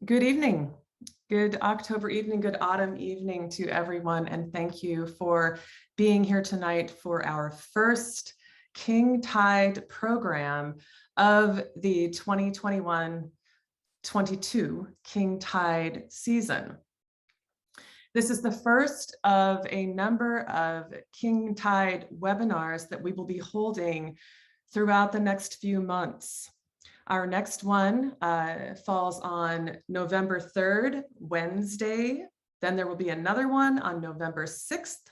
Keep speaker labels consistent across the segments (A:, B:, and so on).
A: Good evening, good October evening, good autumn evening to everyone, and thank you for being here tonight for our first King Tide program of the 2021-22 King Tide season. This is the first of a number of King Tide webinars that we will be holding throughout the next few months. Our next one falls on November 3rd, Wednesday. Then there will be another one on November 6th.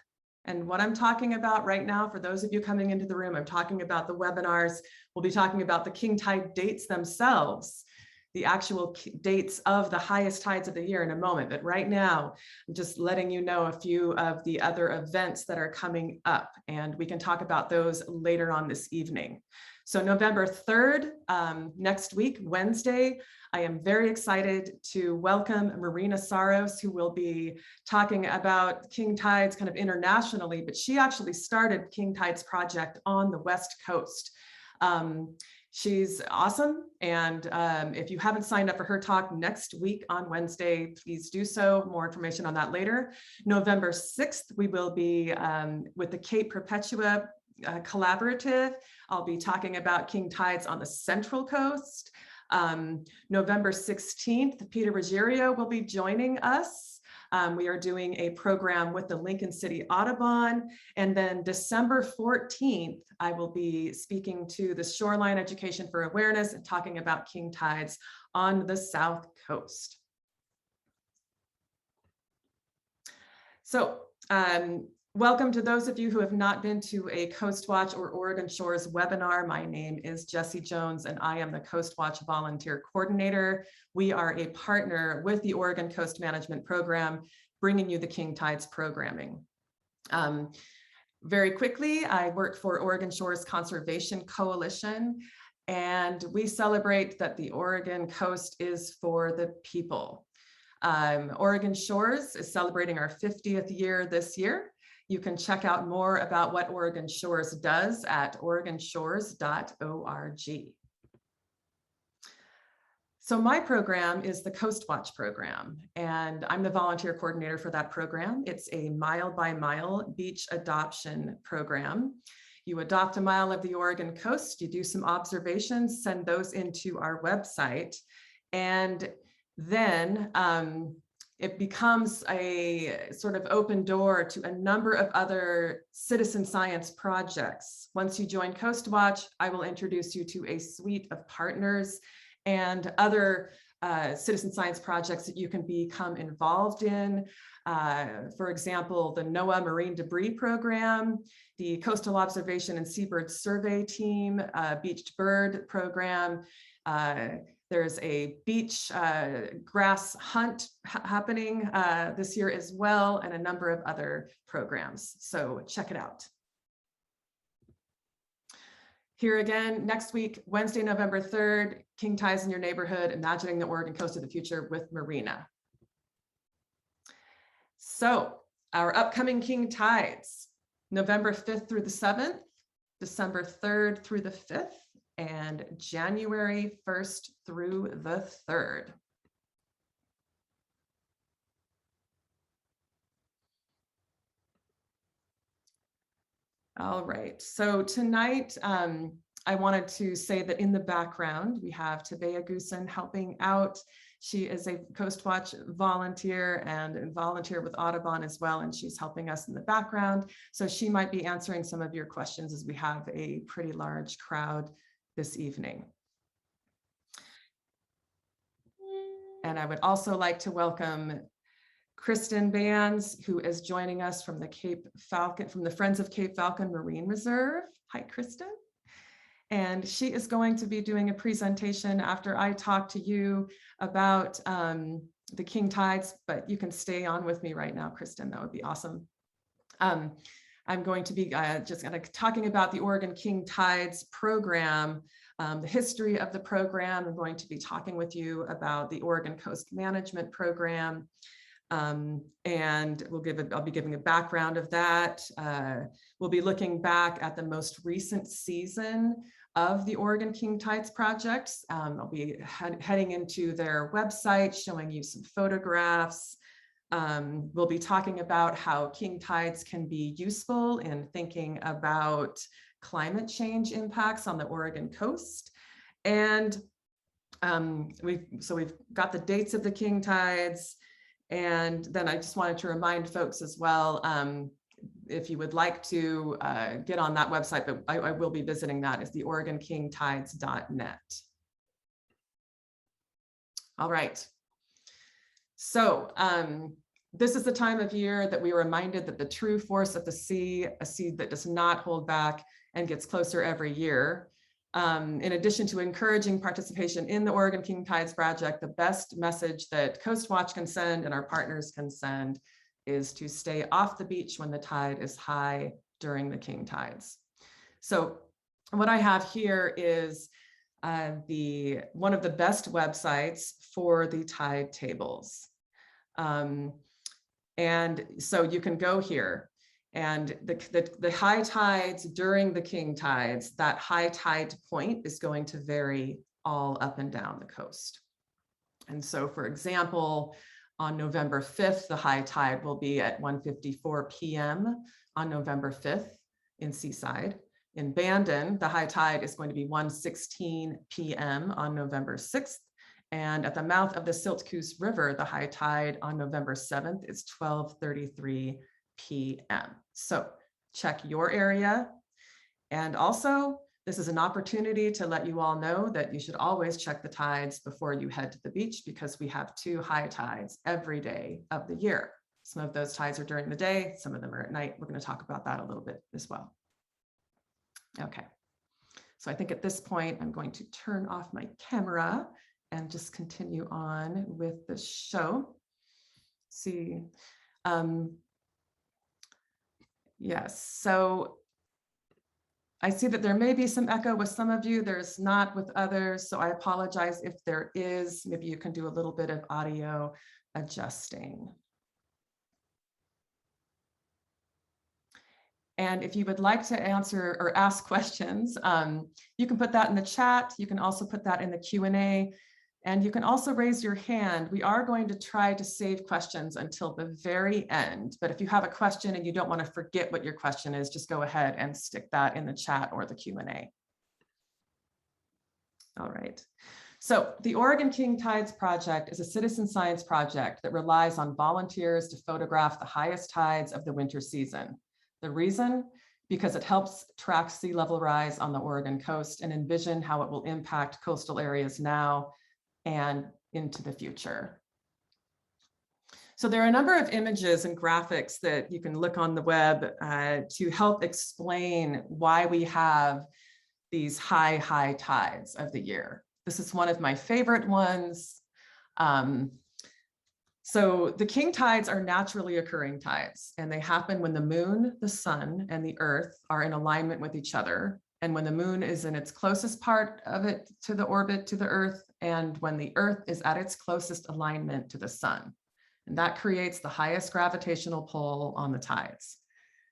A: And what I'm talking about right now, for those of you coming into the room, I'm talking about the webinars. We'll be talking about the King Tide dates themselves, the actual dates of the highest tides of the year in a moment. But right now, I'm just letting you know a few of the other events that are coming up, and we can talk about those later on this evening. So November 3rd, next week, Wednesday, I am very excited to welcome Marina Saros, who will be talking about King Tides kind of internationally, but she actually started King Tides project on the West Coast. She's awesome, and if you haven't signed up for her talk next week on Wednesday, please do so. More information on that later. November 6th, we will be with the Cape Perpetua collaborative. I'll be talking about King Tides on the Central Coast. November 16th, Peter Ruggiero will be joining us. We are doing a program with the Lincoln City Audubon. And then December 14th, I will be speaking to the Shoreline Education for Awareness and talking about King Tides on the South Coast. So, welcome to those of you who have not been to a CoastWatch or Oregon Shores webinar. My name is Jessie Jones, and I am the CoastWatch Volunteer Coordinator. We are a partner with the Oregon Coast Management Program, bringing you the King Tides programming. Very quickly, I work for Oregon Shores Conservation Coalition, and we celebrate that the Oregon coast is for the people. Oregon Shores is celebrating our 50th year this year. You can check out more about what Oregon Shores does at oregonshores.org. So my program is the CoastWatch program, and I'm the volunteer coordinator for that program. It's a mile-by-mile beach adoption program. You adopt a mile of the Oregon coast, you do some observations, send those into our website, and then it becomes a sort of open door to a number of other citizen science projects. Once you join CoastWatch, I will introduce you to a suite of partners and other citizen science projects that you can become involved in. For example, the NOAA Marine Debris Program, the Coastal Observation and Seabird Survey Team, Beached Bird Program. There's a beach grass hunt happening this year as well, and a number of other programs. So check it out. Here again, next week, Wednesday, November 3rd, King Tides in your neighborhood, imagining the Oregon coast of the future with Marina. So our upcoming King Tides, November 5th through the 7th, December 3rd through the 5th, and January 1st through the 3rd. All right, so tonight I wanted to say that in the background we have Tabea Goosen helping out. She is a CoastWatch volunteer and volunteer with Audubon as well, and she's helping us in the background. So she might be answering some of your questions as we have a pretty large crowd this evening. And I would also like to welcome Kristen Banz, who is joining us from the Cape Falcon, from the Friends of Cape Falcon Marine Reserve. Hi, Kristen. And she is going to be doing a presentation after I talk to you about the King Tides, but you can stay on with me right now, Kristen, that would be awesome. I'm going to be just kind of talking about the Oregon King Tides program, the history of the program. I'm going to be talking with you about the Oregon Coast Management Program, and I'll be giving a background of that. We'll be looking back at the most recent season of the Oregon King Tides Project. I'll be heading into their website, showing you some photographs. We'll be talking about how king tides can be useful in thinking about climate change impacts on the Oregon coast. And we've got the dates of the king tides. And then I just wanted to remind folks as well, if you would like to get on that website, but I will be visiting that, is the OregonKingTides.net. All right. So this is the time of year that we are reminded that the true force of the sea, a sea that does not hold back and gets closer every year. In addition to encouraging participation in the Oregon King Tides Project, the best message that CoastWatch can send and our partners can send is to stay off the beach when the tide is high during the king tides. So what I have here is one of the best websites for the tide tables. And so you can go here, and the high tides during the king tides, that high tide point is going to vary all up and down the coast. And so, for example, on November 5th, the high tide will be at 1:54 p.m. on November 5th in Seaside. In Bandon, the high tide is going to be 1:16 p.m. on November 6th. And at the mouth of the Siltcoos River, the high tide on November 7th is 12:33 p.m. So check your area. And also, this is an opportunity to let you all know that you should always check the tides before you head to the beach, because we have 2 high tides every day of the year. Some of those tides are during the day, some of them are at night. We're going to talk about that a little bit as well. Okay, so I think at this point, I'm going to turn off my camera and just continue on with the show. See, yes, so I see that there may be some echo with some of you, there's not with others, so I apologize if there is. Maybe you can do a little bit of audio adjusting. And if you would like to answer or ask questions, you can put that in the chat. You can also put that in the Q&A, and you can also raise your hand. We are going to try to save questions until the very end, but if you have a question and you don't want to forget what your question is, just go ahead and stick that in the chat or the Q&A. All right. So the Oregon King Tides Project is a citizen science project that relies on volunteers to photograph the highest tides of the winter season. The reason? Because it helps track sea level rise on the Oregon coast and envision how it will impact coastal areas now and into the future. So there are a number of images and graphics that you can look on the web to help explain why we have these high tides of the year. This is one of my favorite ones. So the king tides are naturally occurring tides, and they happen when the moon, the sun, and the earth are in alignment with each other, and when the moon is in its closest part of it to the orbit to the earth, and when the earth is at its closest alignment to the sun. And that creates the highest gravitational pull on the tides.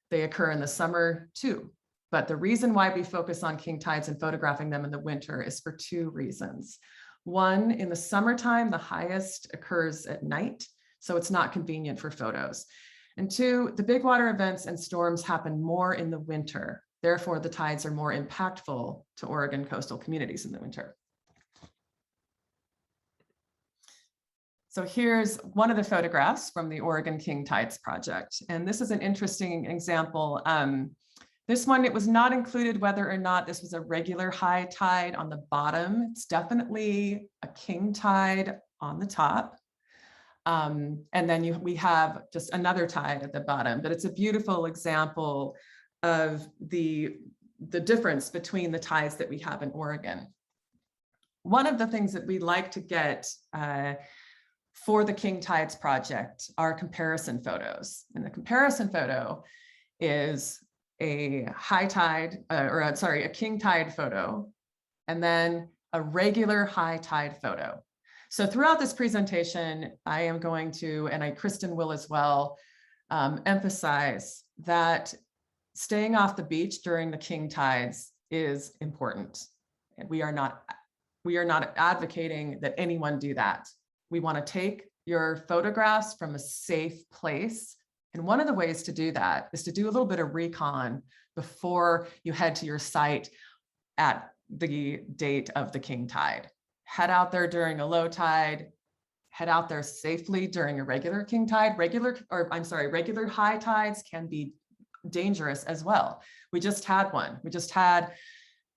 A: They occur in the summer too, but the reason why we focus on king tides and photographing them in the winter is for 2 reasons. One, in the summertime, the highest occurs at night, so it's not convenient for photos. And 2, the big water events and storms happen more in the winter. Therefore, the tides are more impactful to Oregon coastal communities in the winter. So here's one of the photographs from the Oregon King Tides Project. And this is an interesting example. This one, it was not included whether or not this was a regular high tide on the bottom. It's definitely a king tide on the top. And then we have just another tide at the bottom, but it's a beautiful example of the difference between the tides that we have in Oregon. One of the things that we like to get for the King Tides Project are comparison photos. And the comparison photo is a high tide, a king tide photo, and then a regular high tide photo. So throughout this presentation, I am going to, and Kristen will as well, emphasize that staying off the beach during the king tides is important. And we are not advocating that anyone do that. We want to take your photographs from a safe place. And one of the ways to do that is to do a little bit of recon before you head to your site at the date of the king tide. Head out there during a low tide, head out there safely during a regular king tide. Regular high tides can be dangerous as well. We just had one. We just had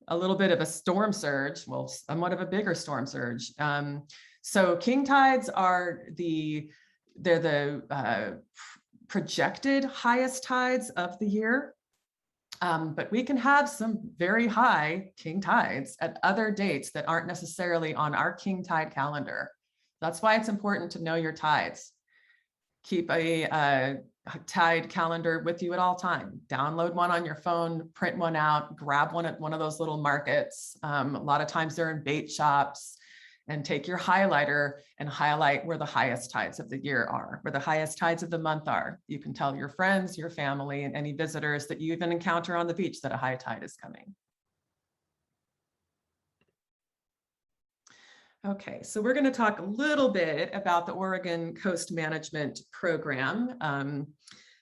A: a little bit of a storm surge, well, somewhat of a bigger storm surge. So king tides are the projected highest tides of the year. But we can have some very high king tides at other dates that aren't necessarily on our king tide calendar. That's why it's important to know your tides. Keep a tide calendar with you at all time. Download one on your phone, print one out, grab one at one of those little markets. A lot of times they're in bait shops, and take your highlighter and highlight where the highest tides of the year are, where the highest tides of the month are. You can tell your friends, your family, and any visitors that you even encounter on the beach that a high tide is coming. Okay, so we're going to talk a little bit about the Oregon Coast Management Program.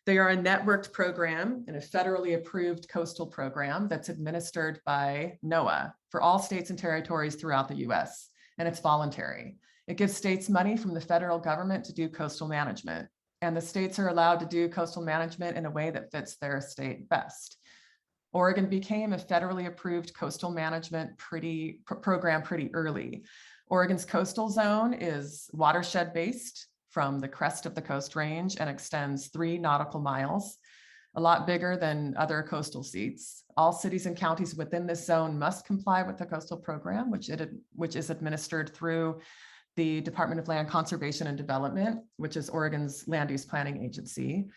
A: They are a networked program and a federally approved coastal program that's administered by NOAA for all states and territories throughout the US, and it's voluntary. It gives states money from the federal government to do coastal management, and the states are allowed to do coastal management in a way that fits their state best. Oregon became a federally approved coastal management program pretty early. Oregon's coastal zone is watershed-based from the crest of the Coast Range and extends 3 nautical miles, a lot bigger than other coastal seats. All cities and counties within this zone must comply with the coastal program, which is administered through the Department of Land Conservation and Development, which is Oregon's land use planning agency.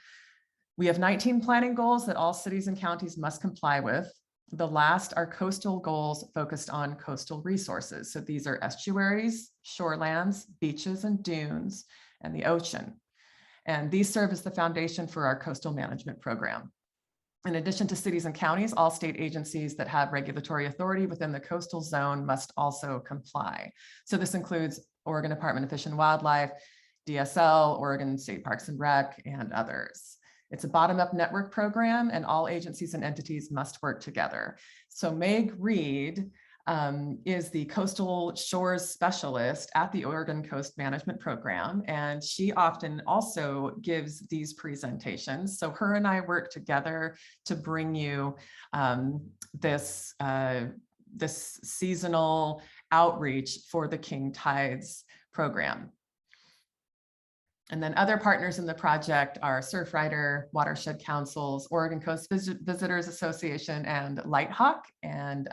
A: We have 19 planning goals that all cities and counties must comply with. The last are coastal goals focused on coastal resources. So these are estuaries, shorelands, beaches and dunes, and the ocean. And these serve as the foundation for our coastal management program. In addition to cities and counties, all state agencies that have regulatory authority within the coastal zone must also comply. So this includes Oregon Department of Fish and Wildlife, DSL, Oregon State Parks and Rec, and others. It's a bottom-up network program, and all agencies and entities must work together. So Meg Reed is the coastal shores specialist at the Oregon Coast Management Program, and she often also gives these presentations. So her and I work together to bring you this seasonal outreach for the King Tides program. And then other partners in the project are Surfrider, Watershed Councils, Oregon Coast Visitors Association, and Lighthawk. And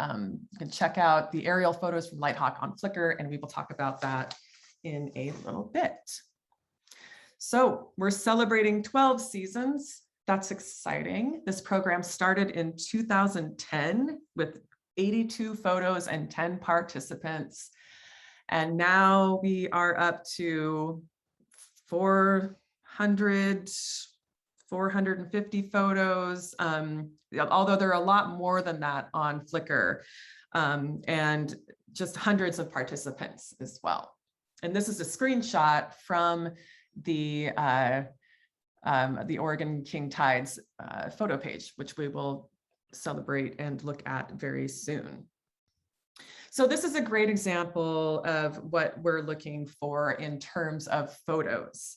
A: you can check out the aerial photos from Lighthawk on Flickr, and we will talk about that in a little bit. So we're celebrating 12 seasons. That's exciting. This program started in 2010 with 82 photos and 10 participants. And now we are up to 450 photos, although there are a lot more than that on Flickr, and just hundreds of participants as well. And this is a screenshot from the Oregon King Tides photo page, which we will celebrate and look at very soon. So this is a great example of what we're looking for in terms of photos.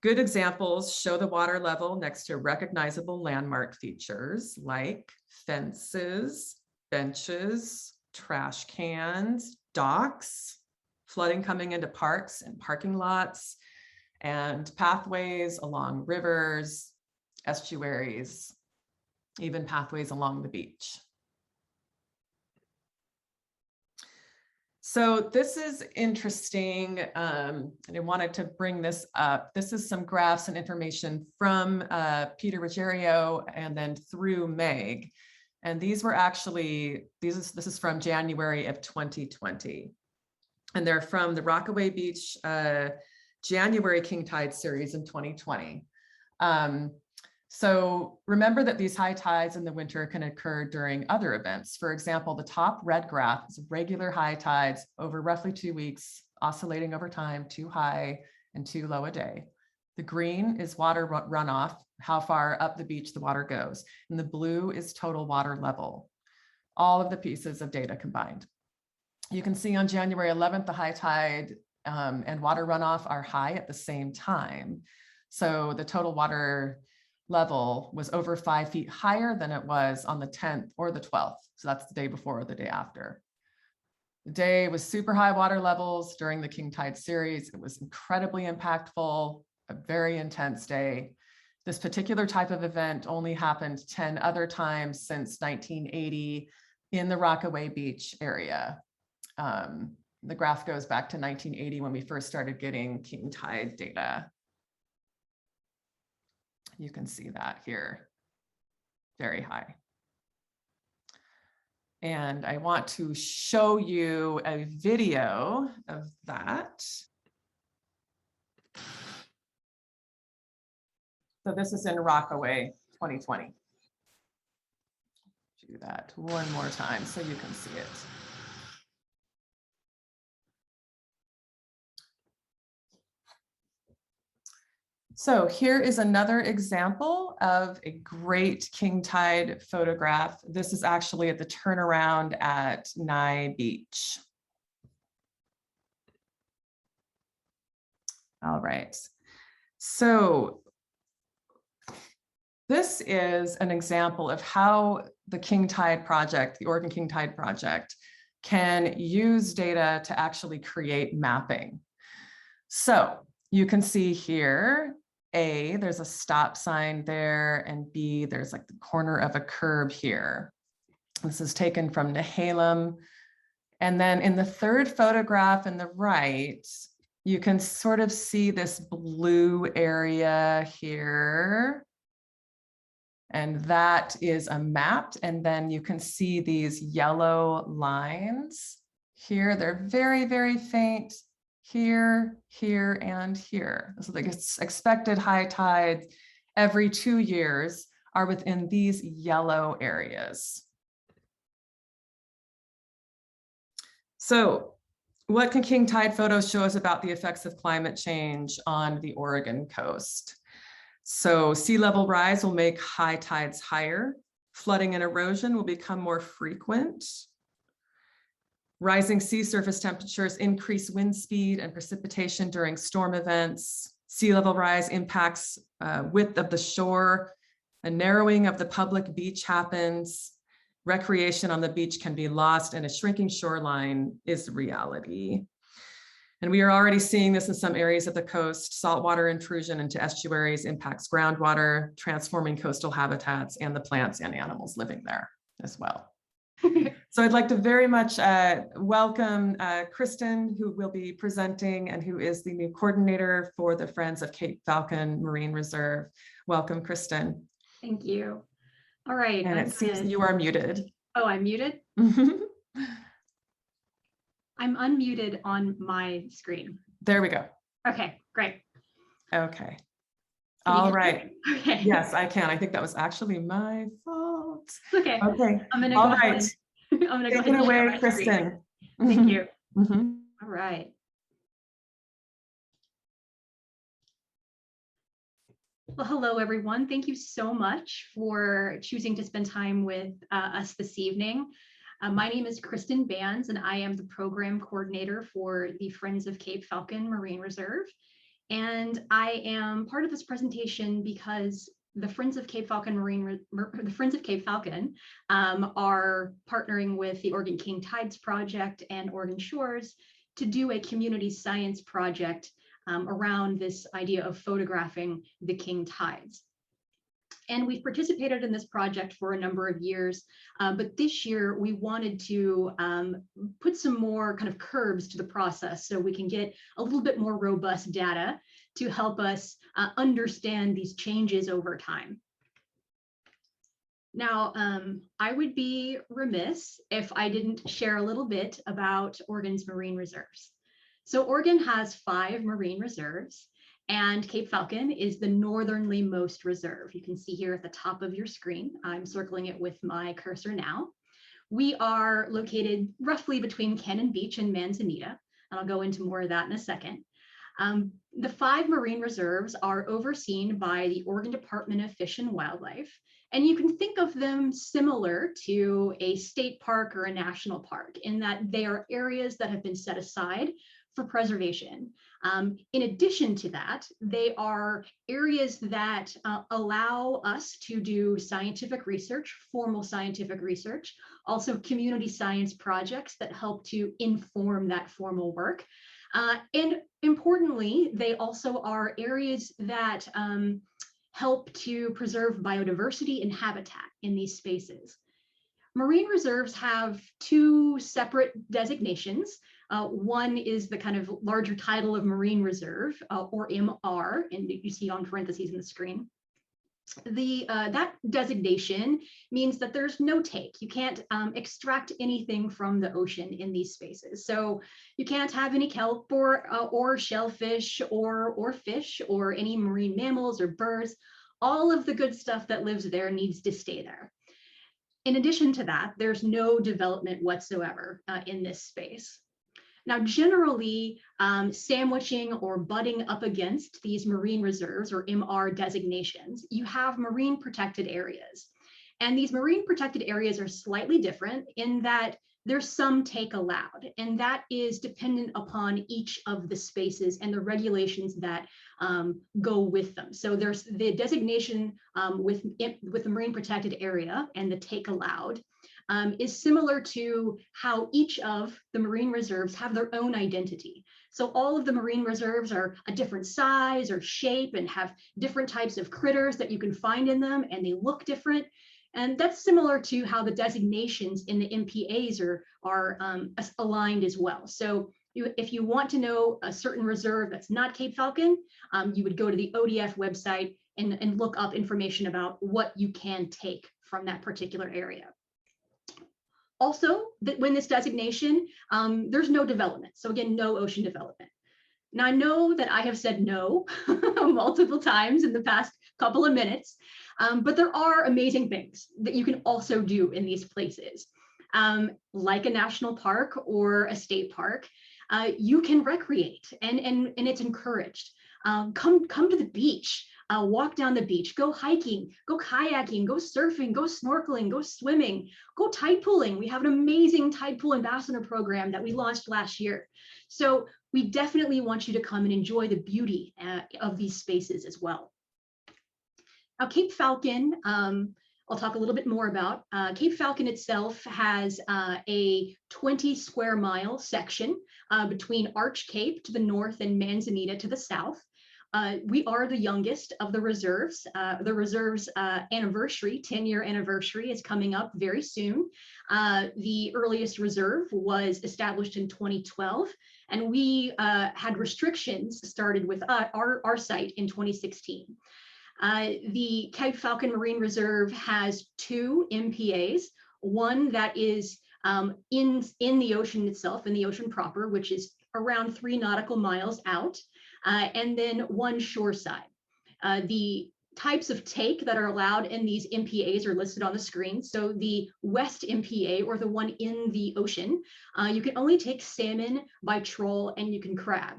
A: Good examples show the water level next to recognizable landmark features like fences, benches, trash cans, docks, flooding coming into parks and parking lots, and pathways along rivers, estuaries, even pathways along the beach. So this is interesting, and I wanted to bring this up. This is some graphs and information from Peter Ruggiero and then through Meg. And these were actually, this is from January of 2020. And they're from the Rockaway Beach January King Tide series in 2020. So remember that these high tides in the winter can occur during other events. For example, the top red graph is regular high tides over roughly 2 weeks, oscillating over time, too high and too low a day. The green is water runoff, how far up the beach the water goes. And the blue is total water level. All of the pieces of data combined. You can see on January 11th, the high tide and water runoff are high at the same time. So the total water level was over 5 feet higher than it was on the 10th or the 12th. So that's the day before or the day after. The day was super high water levels during the king tide series. It was incredibly impactful, a very intense day. This particular type of event only happened 10 other times since 1980 in the Rockaway Beach area. The graph goes back to 1980 when we first started getting king tide data. You can see that here, very high. And I want to show you a video of that. So this is in Rockaway 2020. Do that one more time so you can see it. So here is another example of a great king tide photograph. This is actually at the turnaround at Nye Beach. All right. So this is an example of how the King Tide project, the Oregon King Tide project, can use data to actually create mapping. So you can see here, A, there's a stop sign there, and B, there's like the corner of a curb here. This is taken from Nehalem. And then in the third photograph in the right, you can sort of see this blue area here. And that is a map. And then you can see these yellow lines here. They're very, very faint here, here, and here. So the expected high tides every 2 years are within these yellow areas. So what can king tide photos show us about the effects of climate change on the Oregon coast? So sea level rise will make high tides higher. Flooding and erosion will become more frequent. Rising sea surface temperatures increase wind speed and precipitation during storm events. Sea level rise impacts width of the shore. A narrowing of the public beach happens. Recreation on the beach can be lost, and a shrinking shoreline is reality. And we are already seeing this in some areas of the coast. Saltwater intrusion into estuaries impacts groundwater, transforming coastal habitats and the plants and animals living there as well. So I'd like to very much welcome Kristen, who will be presenting and who is the new coordinator for the Friends of Cape Falcon Marine Reserve. Welcome, Kristen.
B: Thank you. All right.
A: And it seems you are muted.
B: Oh, I'm muted? I'm unmuted on my screen.
A: There we go.
B: Okay, great.
A: Okay.
B: Can
A: All right.
B: Okay.
A: Yes, I can. I think that was actually my fault.
B: Okay.
A: Okay.
B: I'm gonna
A: All
B: go
A: right.
B: ahead. I'm gonna go
A: Take
B: ahead
A: it
B: and share
A: away,
B: my
A: Kristen.
B: screen. Thank you.
A: Mm-hmm.
B: All right. Well, hello, everyone. Thank you so much for choosing to spend time with us this evening. My name is Kristen Banz, and I am the program coordinator for the Friends of Cape Falcon Marine Reserve. And I am part of this presentation because the Friends of Cape Falcon are partnering with the Oregon King Tides Project and Oregon Shores to do a community science project around this idea of photographing the king tides. And we've participated in this project for a number of years, but this year we wanted to put some more kind of curbs to the process so we can get a little bit more robust data to help us understand these changes over time. Now, I would be remiss if I didn't share a little bit about Oregon's marine reserves. So Oregon has 5 marine reserves, And Cape Falcon is the northernly-most reserve. You can see here at the top of your screen. I'm circling it with my cursor now. We are located roughly between Cannon Beach and Manzanita, and I'll go into more of that in a second. The 5 marine reserves are overseen by the Oregon Department of Fish and Wildlife, and you can think of them similar to a state park or a national park in that they are areas that have been set aside for preservation. In addition to that, they are areas that allow us to do scientific research, formal scientific research, also community science projects that help to inform that formal work. And importantly, they also are areas that help to preserve biodiversity and habitat in these spaces. Marine reserves have 2 separate designations. One is the kind of larger title of Marine Reserve, or MR, and you see on parentheses in the screen. That designation means that there's no take. You can't extract anything from the ocean in these spaces. So you can't have any kelp or shellfish or fish or any marine mammals or birds. All of the good stuff that lives there needs to stay there. In addition to that, there's no development whatsoever in this space. Now, generally, sandwiching or butting up against these marine reserves or MR designations, you have marine protected areas. And these marine protected areas are slightly different in that there's some take allowed, and that is dependent upon each of the spaces and the regulations that go with them. So there's the designation with the marine protected area and the take allowed is similar to how each of the marine reserves have their own identity. So all of the marine reserves are a different size or shape and have different types of critters that you can find in them, and they look different. And that's similar to how the designations in the MPAs are aligned as well. So if you want to know a certain reserve that's not Cape Falcon, you would go to the ODF website and look up information about what you can take from that particular area. Also, when this designation, there's no development. So again, no ocean development. Now, I know that I have said no multiple times in the past couple of minutes, but there are amazing things that you can also do in these places. Like a national park or a state park, you can recreate and it's encouraged. Come to the beach, walk down the beach, go hiking, go kayaking, go surfing, go snorkeling, go swimming, go tide pooling. We have an amazing tide pool ambassador program that we launched last year. So we definitely want you to come and enjoy the beauty of these spaces as well. Now, Cape Falcon, I'll talk a little bit more about. Cape Falcon itself has a 20 square mile section between Arch Cape to the north and Manzanita to the south. We are the youngest of the reserves. The reserve's anniversary, 10-year anniversary, is coming up very soon. The earliest reserve was established in 2012, and we had restrictions started with our site in 2016. The Cape Falcon Marine Reserve has 2 MPAs, one that is in the ocean itself, in the ocean proper, which is around 3 nautical miles out, and then 1 shoreside. The types of take that are allowed in these MPAs are listed on the screen. So the West MPA, or the one in the ocean, you can only take salmon by troll and you can crab.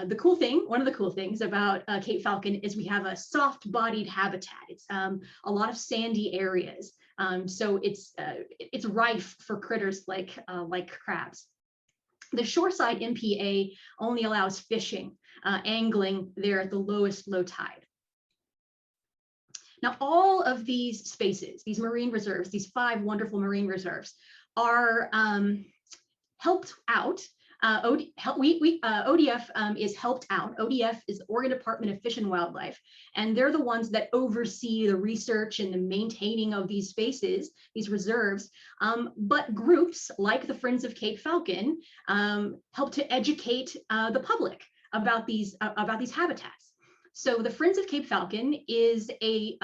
B: The cool thing, one of the cool things about Cape Falcon is we have a soft-bodied habitat. It's a lot of sandy areas. So it's rife for critters like crabs. The shoreside MPA only allows fishing, angling there at the lowest low tide. Now, all of these spaces, these marine reserves, these 5 wonderful marine reserves, are helped out. ODF is helped out. ODF is the Oregon Department of Fish and Wildlife, and they're the ones that oversee the research and the maintaining of these spaces, these reserves. But groups like the Friends of Cape Falcon help to educate the public about these habitats. So the Friends of Cape Falcon is a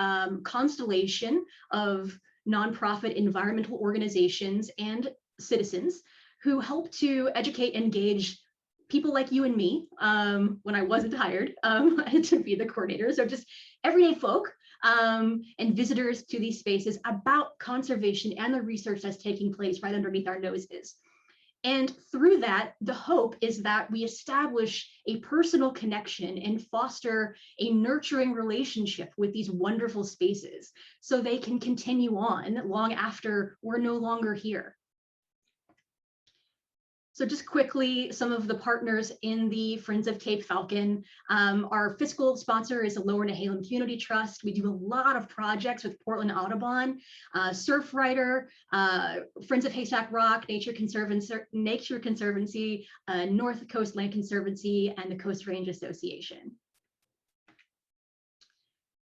B: constellation of nonprofit environmental organizations and citizens who help to educate and engage people like you and me, when I wasn't hired to be the coordinator. So just everyday folk and visitors to these spaces about conservation and the research that's taking place right underneath our noses. And through that, the hope is that we establish a personal connection and foster a nurturing relationship with these wonderful spaces so they can continue on long after we're no longer here. So just quickly, some of the partners in the Friends of Cape Falcon. Our fiscal sponsor is the Lower Nehalem Community Trust. We do a lot of projects with Portland Audubon, Surfrider, Friends of Haystack Rock, Nature Conservancy, North Coast Land Conservancy, and the Coast Range Association.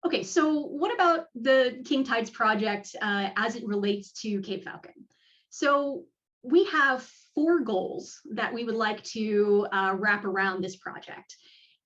B: Okay, so what about the King Tides project as it relates to Cape Falcon? So we have 4 goals that we would like to wrap around this project.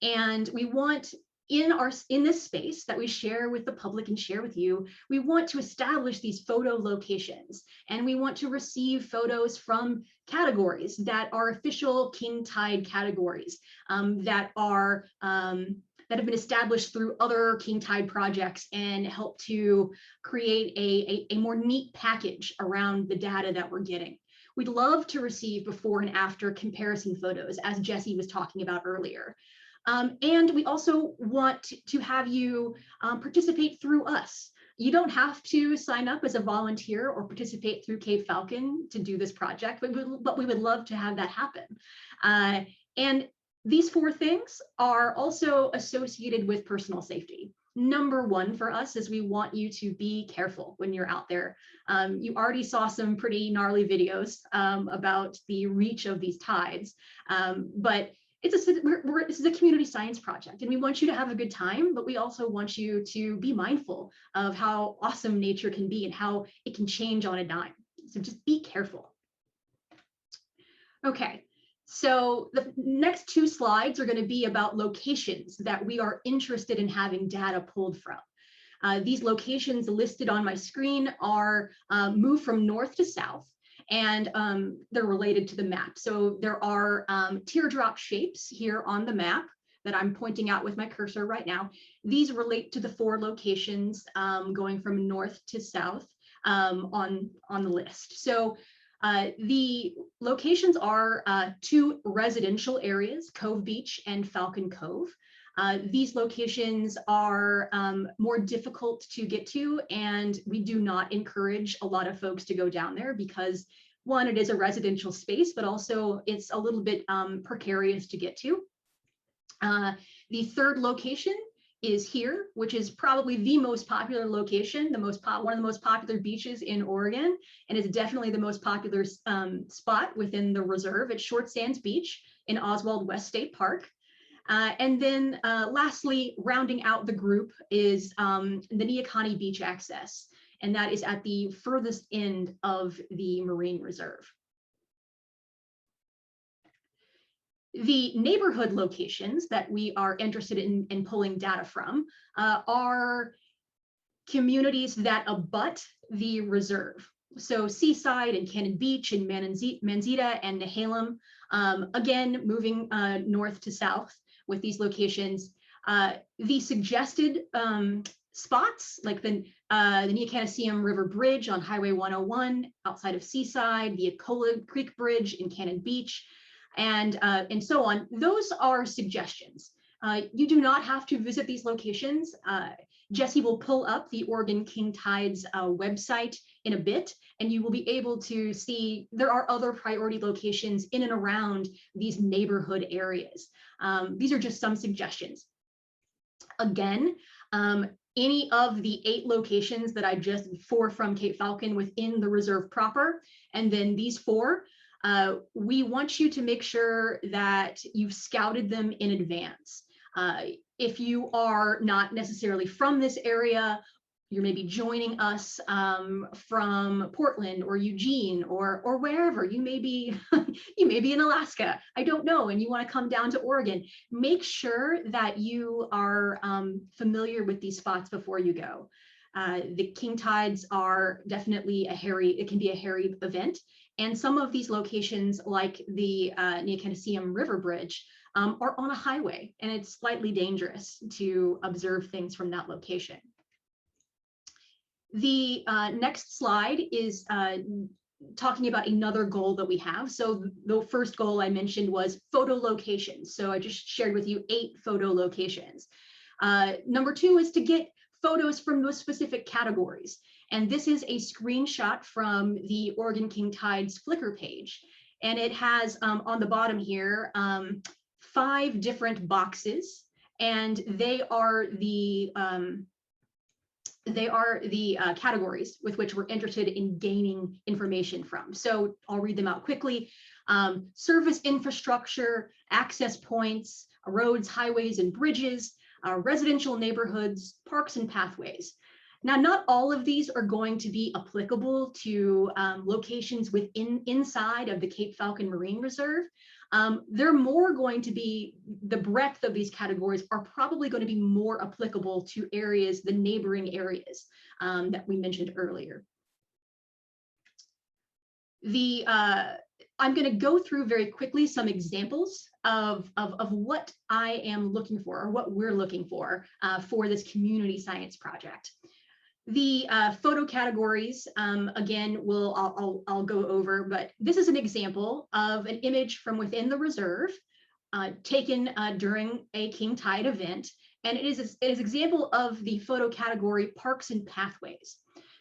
B: And we want in this space that we share with the public and share with you, we want to establish these photo locations, and we want to receive photos from categories that are official King Tide categories that have been established through other King Tide projects and help to create a more neat package around the data that we're getting. We'd love to receive before and after comparison photos, as Jesse was talking about earlier. And we also want to have you participate through us. You don't have to sign up as a volunteer or participate through Cape Falcon to do this project, but we would love to have that happen. And these 4 things are also associated with personal safety. Number 1 for us is we want you to be careful when you're out there. You already saw some pretty gnarly videos about the reach of these tides, but this is a community science project, and we want you to have a good time, but we also want you to be mindful of how awesome nature can be and how it can change on a dime. So just be careful. Okay. So the next 2 slides are going to be about locations that we are interested in having data pulled from. These locations listed on my screen are moved from north to south, and they're related to the map. So there are teardrop shapes here on the map that I'm pointing out with my cursor right now. These relate to the 4 locations going from north to south on the list. So the locations are 2 residential areas, Cove Beach and Falcon Cove. These locations are more difficult to get to, and we do not encourage a lot of folks to go down there because, 1, it is a residential space, but also it's a little bit precarious to get to. The 3rd location is here, which is probably the most popular location, one of the most popular beaches in Oregon, and is definitely the most popular spot within the reserve at Short Sands Beach in Oswald West State Park. And then lastly, rounding out the group is the Neahkahnie Beach access, and that is at the furthest end of the Marine Reserve. The neighborhood locations that we are interested in pulling data from are communities that abut the reserve. So Seaside and Cannon Beach and Manzita and Nehalem, again, moving north to south with these locations. The suggested spots, like the Neahkahnie River Bridge on Highway 101 outside of Seaside, the Acola Creek Bridge in Cannon Beach, and so on. Those are suggestions. You do not have to visit these locations. Jesse will pull up the Oregon King Tides website in a bit, and you will be able to see there are other priority locations in and around these neighborhood areas. These are just some suggestions. Again, any of the 8 locations that I just 4 from Cape Falcon within the reserve proper, and then these 4, we want you to make sure that you've scouted them in advance. If you are not necessarily from this area, you're maybe joining us from Portland or Eugene or wherever you may be. You may be in Alaska, I don't know, and you want to come down to Oregon. Make sure that you are familiar with these spots before you go. The King Tides are definitely it can be a hairy event, And some of these locations, like the Mechanicum River Bridge, are on a highway, and it's slightly dangerous to observe things from that location. The next slide is talking about another goal that we have. So the first goal I mentioned was photo locations. So I just shared with you 8 photo locations. Number 2 is to get photos from those specific categories. And this is a screenshot from the Oregon King Tide's Flickr page. And it has on the bottom here 5 different boxes, and they are the categories with which we're interested in gaining information from. So I'll read them out quickly. Service infrastructure, access points, roads, highways, and bridges, residential neighborhoods, parks, and pathways. Now, not all of these are going to be applicable to locations inside of the Cape Falcon Marine Reserve. They're more going to be, the breadth of these categories are probably going to be more applicable to areas, the neighboring areas that we mentioned earlier. I'm going to go through very quickly some examples of what I am looking for, or what we're looking for this community science project. The photo categories, again, I'll go over, but this is an example of an image from within the reserve taken during a King Tide event, and it is an example of the photo category parks and pathways.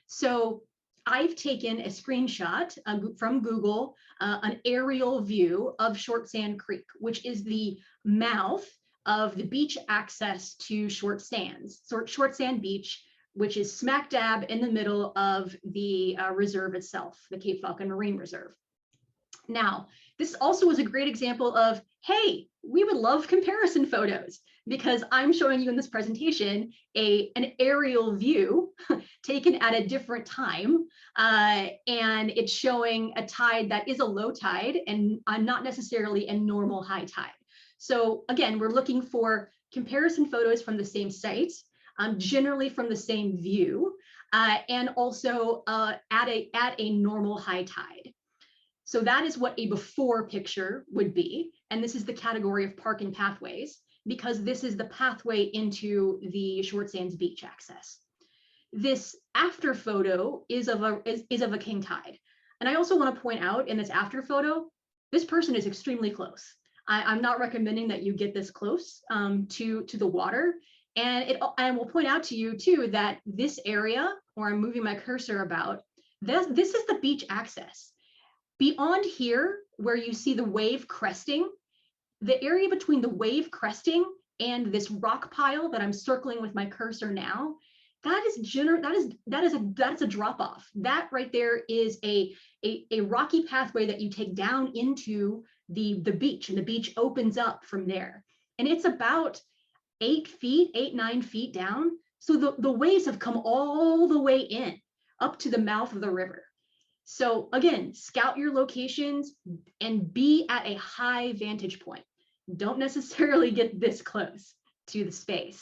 B: So I've taken a screenshot from Google, an aerial view of Short Sand Creek, which is the mouth of the beach access to Short Sands, Short Sand Beach, which is smack dab in the middle of the reserve itself, the Cape Falcon Marine Reserve. Now, this also is a great example of, hey, we would love comparison photos, because I'm showing you in this presentation an aerial view taken at a different time, and it's showing a tide that is a low tide and not necessarily a normal high tide. So again, we're looking for comparison photos from the same site, generally from the same view, and also at a normal high tide. So that is what a before picture would be. And this is the category of park and pathways, because this is the pathway into the Short Sands Beach access. This after photo is of a King Tide. And I also want to point out, in this after photo, this person is extremely close. I'm not recommending that you get this close to the water. And I will point out to you too that this area, where I'm moving my cursor about, this is the beach access. Beyond here, where you see the wave cresting, the area between the wave cresting and this rock pile that I'm circling with my cursor now, that's a drop off. That right there is a rocky pathway that you take down into the beach, and the beach opens up from there. And it's about 8, 9 feet down. So the waves have come all the way in, up to the mouth of the river. So again, scout your locations and be at a high vantage point. Don't necessarily get this close to the space.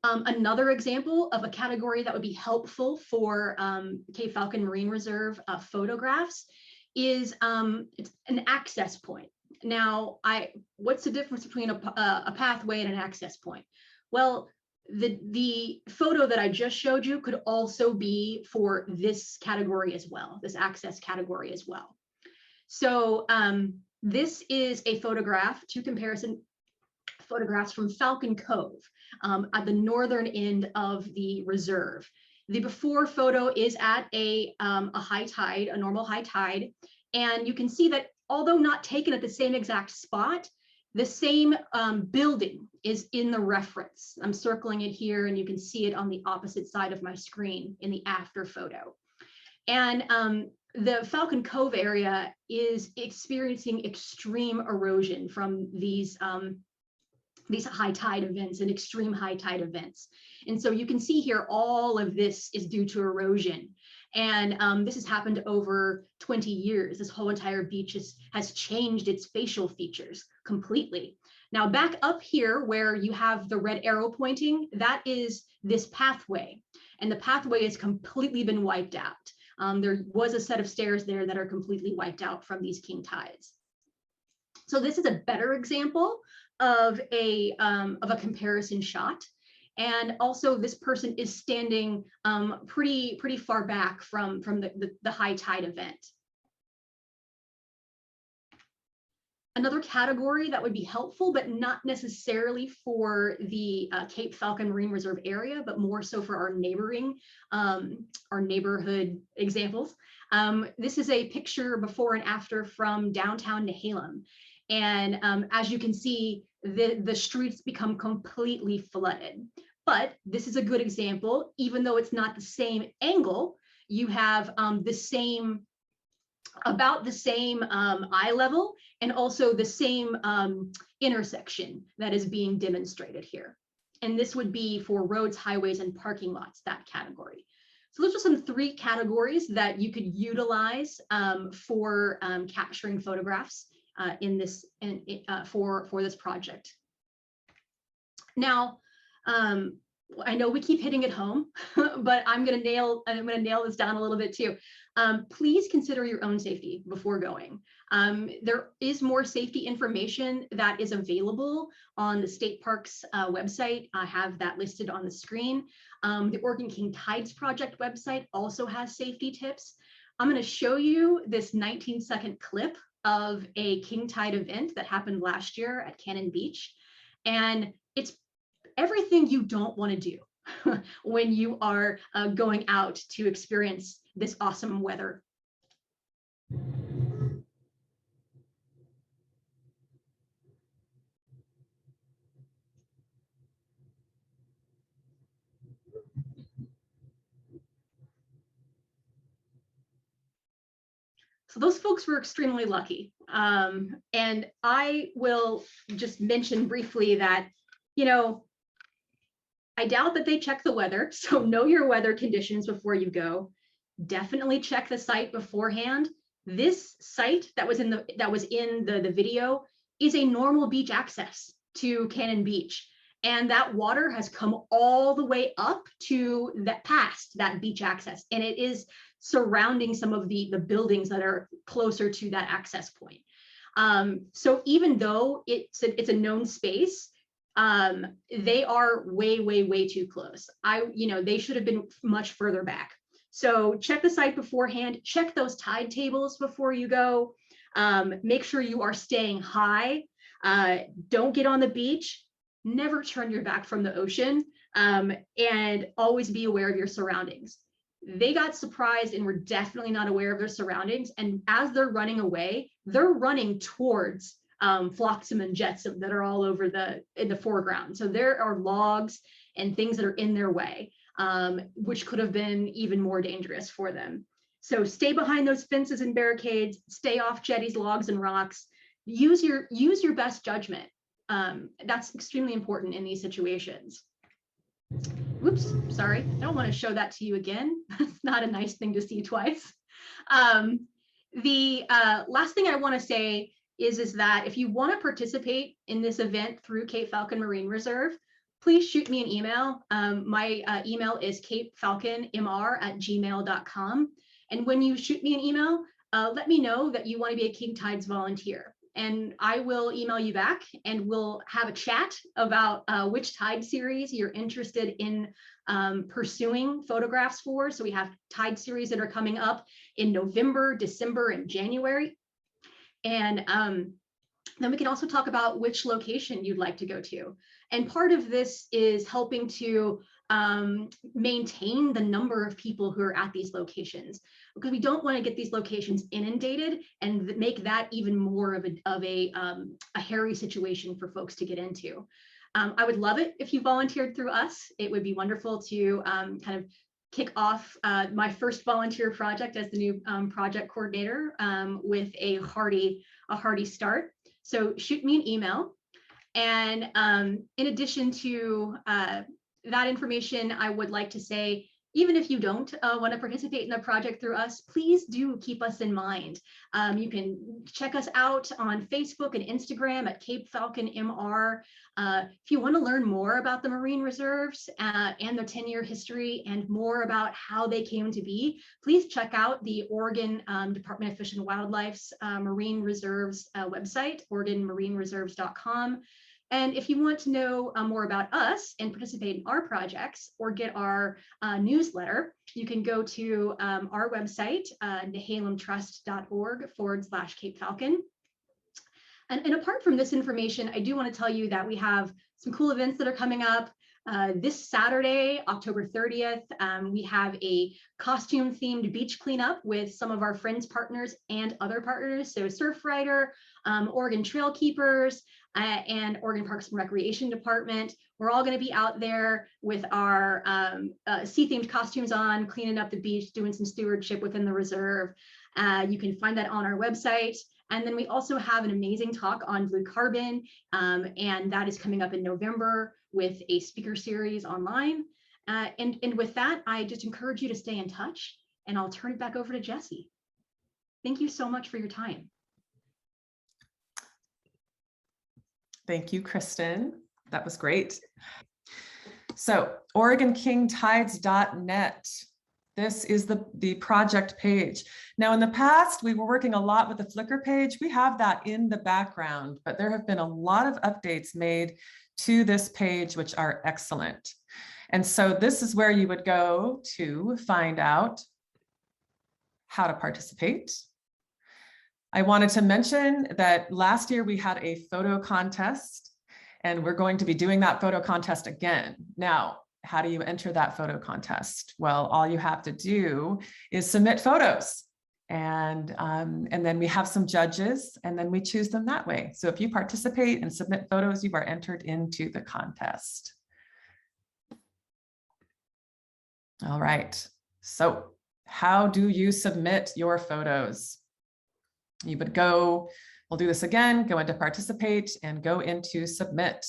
B: Another example of a category that would be helpful for Cape Falcon Marine Reserve photographs is it's an access point. Now, what's the difference between a pathway and an access point? Well, the photo that I just showed you could also be for this category as well, this access category as well. So this is a photograph, 2 comparison photographs from Falcon Cove at the northern end of the reserve. The before photo is at a high tide, a normal high tide, and you can see that although not taken at the same exact spot, the same building is in the reference. I'm circling it here, and you can see it on the opposite side of my screen in the after photo. And the Falcon Cove area is experiencing extreme erosion from these high tide events and extreme high tide events. And so you can see here, all of this is due to erosion. And this has happened over 20 years. This whole entire beach has changed its facial features completely. Now back up here where you have the red arrow pointing, that is this pathway. And the pathway has completely been wiped out. There was a set of stairs there that are completely wiped out from these king tides. So this is a better example of a comparison shot. And also this person is standing pretty far back from the high tide event. Another category that would be helpful, but not necessarily for the Cape Falcon Marine Reserve area, but more so for our neighborhood examples. This is a picture before and after from downtown Nehalem. And as you can see, the streets become completely flooded. But this is a good example, even though it's not the same angle, you have about the same eye level and also the same intersection that is being demonstrated here. And this would be for roads, highways, and parking lots, that category. So those are some 3 categories that you could utilize for capturing photographs for this project. Now, I know we keep hitting it home, but I'm gonna nail this down a little bit too. Please consider your own safety before going. There is more safety information that is available on the State Parks website. I have that listed on the screen. The Oregon King Tides Project website also has safety tips. I'm going to show you this 19-second clip of a king tide event that happened last year at Cannon Beach. And it's everything you don't want to do when you are going out to experience this awesome weather. So those folks were extremely lucky. And I will just mention briefly that, you know, I doubt that they check the weather. So know your weather conditions before you go. Definitely check the site beforehand. This site that was in the video is a normal beach access to Cannon Beach. And that water has come all the way up to past that beach access. And it is surrounding some of the buildings that are closer to that access point. So even though it's a known space, they are way too close. They should have been much further back. So check the site beforehand, check those tide tables before you go. Make sure you are staying high. Don't get on the beach. Never turn your back from the ocean, and always be aware of your surroundings. They got surprised and were definitely not aware of their surroundings. And as they're running away, they're running towards flotsam and jetsam that are all over in the foreground. So there are logs and things that are in their way, which could have been even more dangerous for them. So stay behind those fences and barricades, stay off jetties, logs, and rocks. Use your best judgment. That's extremely important in these situations. Whoops, sorry, I don't want to show that to you again. That's not a nice thing to see twice. The last thing I want to say is that if you want to participate in this event through Cape Falcon Marine Reserve, please shoot me an email. My email is capefalconmr@gmail.com. And when you shoot me an email, let me know that you want to be a King Tides volunteer. And I will email you back and we'll have a chat about which tide series you're interested in pursuing photographs for. So we have tide series that are coming up in November, December, and January. And then we can also talk about which location you'd like to go to. And part of this is helping to maintain the number of people who are at these locations, because we don't want to get these locations inundated and make that even more of a hairy situation for folks to get into. I would love it if you volunteered through us. It would be wonderful to kind of kick off my first volunteer project as the new project coordinator with a hearty start. So shoot me an email. And in addition to that information, I would like to say even if you don't want to participate in the project through us, please do keep us in mind. You can check us out on Facebook and Instagram at Cape Falcon MR. If you want to learn more about the marine reserves and their 10-year history and more about how they came to be, please check out the Oregon Department of Fish and Wildlife's Marine Reserves website, OregonMarineReserves.com. And if you want to know more about us and participate in our projects or get our newsletter, you can go to our website, nehalemtrust.org/Cape Falcon. And apart from this information, I do want to tell you that we have some cool events that are coming up. This Saturday, October 30th, we have a costume-themed beach cleanup with some of our friends, partners, and other partners. So Surfrider, Oregon Trail Keepers, and Oregon Parks and Recreation Department. We're all going to be out there with our sea-themed costumes on, cleaning up the beach, doing some stewardship within the reserve. You can find that on our website. And then we also have an amazing talk on blue carbon, and that is coming up in November with a speaker series online. And with that, I just encourage you to stay in touch, and I'll turn it back over to Jessie. Thank you so much for your time.
A: Thank you, Kristen. That was great. So OregonKingTides.net. This is the project page. Now, in the past, we were working a lot with the Flickr page. We have that in the background, but there have been a lot of updates made to this page, which are excellent. And so this is where you would go to find out how to participate. I wanted to mention that last year we had a photo contest, and we're going to be doing that photo contest again. Now, how do you enter that photo contest? Well, all you have to do is submit photos, and then we have some judges, and then we choose them that way. So if you participate and submit photos, you are entered into the contest. All right, so how do you submit your photos? You would go, we'll do this again, go into participate and go into submit.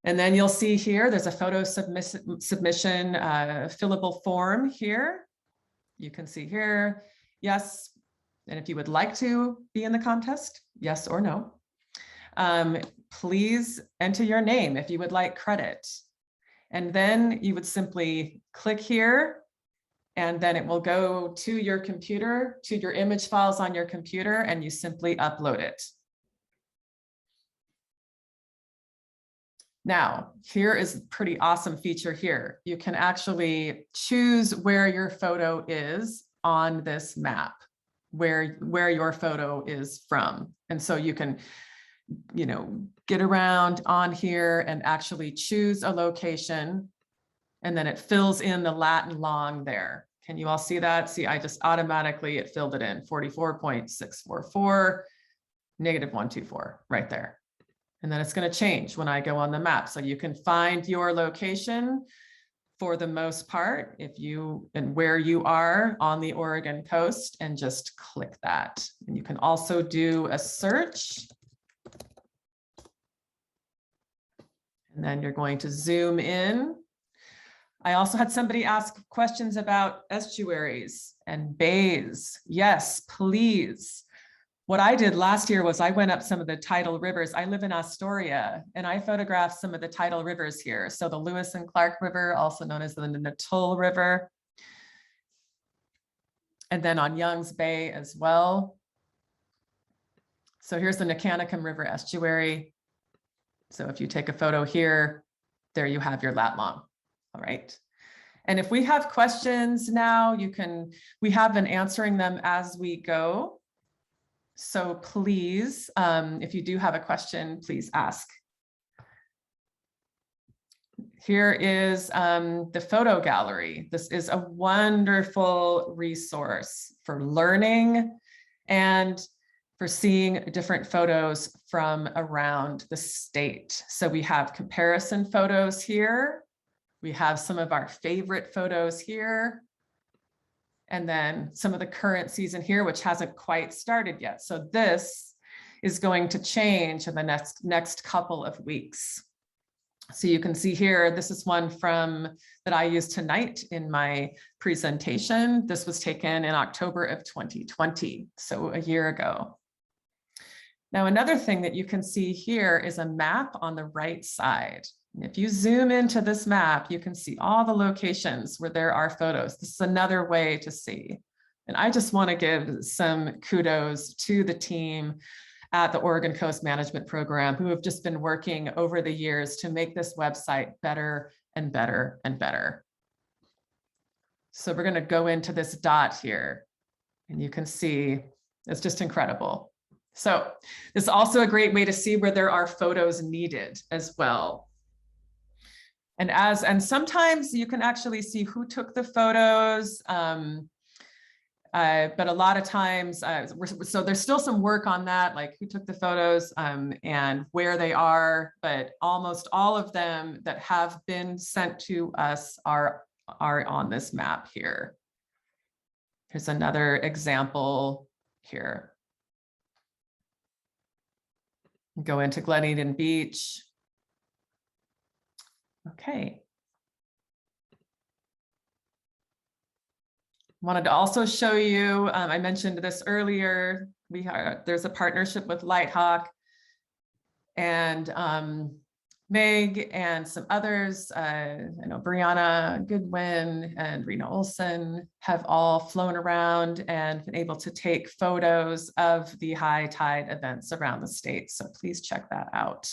A: And then you'll see here, there's a photo submission fillable form here. You can see here, yes. And if you would like to be in the contest, yes or no. Please enter your name if you would like credit. And then you would simply click here, and then it will go to your computer, to your image files on your computer, and you simply upload it. Now, here is a pretty awesome feature here. You can actually choose where your photo is on this map, where your photo is from. And so you can, get around on here and actually choose a location, and then it fills in the Latin long there. Can you all see that? See, I just automatically, it filled it in, 44.644, -124 right there. And then it's going to change when I go on the map. So you can find your location for the most part, and where you are on the Oregon coast, and just click that. And you can also do a search. And then you're going to zoom in. I also had somebody ask questions about estuaries and bays. Yes, please. What I did last year was I went up some of the tidal rivers. I live in Astoria, and I photographed some of the tidal rivers here. So the Lewis and Clark River, also known as the Natul River. And then on Young's Bay as well. So here's the Mechanicum River estuary. So if you take a photo here, there you have your lat long. All right. And if we have questions now, we have been answering them as we go. So please, if you do have a question, please ask. Here is the photo gallery. This is a wonderful resource for learning and for seeing different photos from around the state. So we have comparison photos here. We have some of our favorite photos here. And then some of the current season here, which hasn't quite started yet. So this is going to change in the next couple of weeks. So you can see here, this is one that I used tonight in my presentation. This was taken in October of 2020, so a year ago. Now, another thing that you can see here is a map on the right side. If you zoom into this map, you can see all the locations where there are photos. This is another way to see. And I just want to give some kudos to the team at the Oregon Coast Management Program who have just been working over the years to make this website better and better and better. So we're going to go into this dot here, and you can see it's just incredible. So this is also a great way to see where there are photos needed as well. And sometimes you can actually see who took the photos, but a lot of times, so there's still some work on that, like who took the photos and where they are, but almost all of them that have been sent to us are on this map here. Here's another example here. Go into Glen Eden Beach. Okay. Wanted to also show you, I mentioned this earlier, there's a partnership with Lighthawk, and Meg and some others, I know Brianna Goodwin and Rena Olson have all flown around and been able to take photos of the high tide events around the state. So please check that out.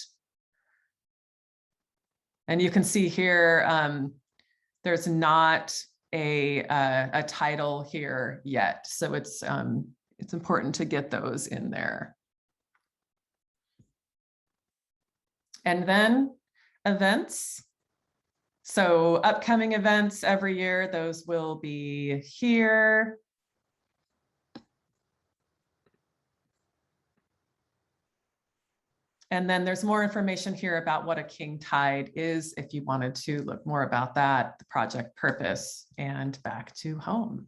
A: And you can see here, there's not a title here yet. So it's important to get those in there. And then events. So upcoming events every year, those will be here. And then there's more information here about what a king tide is if you wanted to look more about that, the project purpose, and back to home.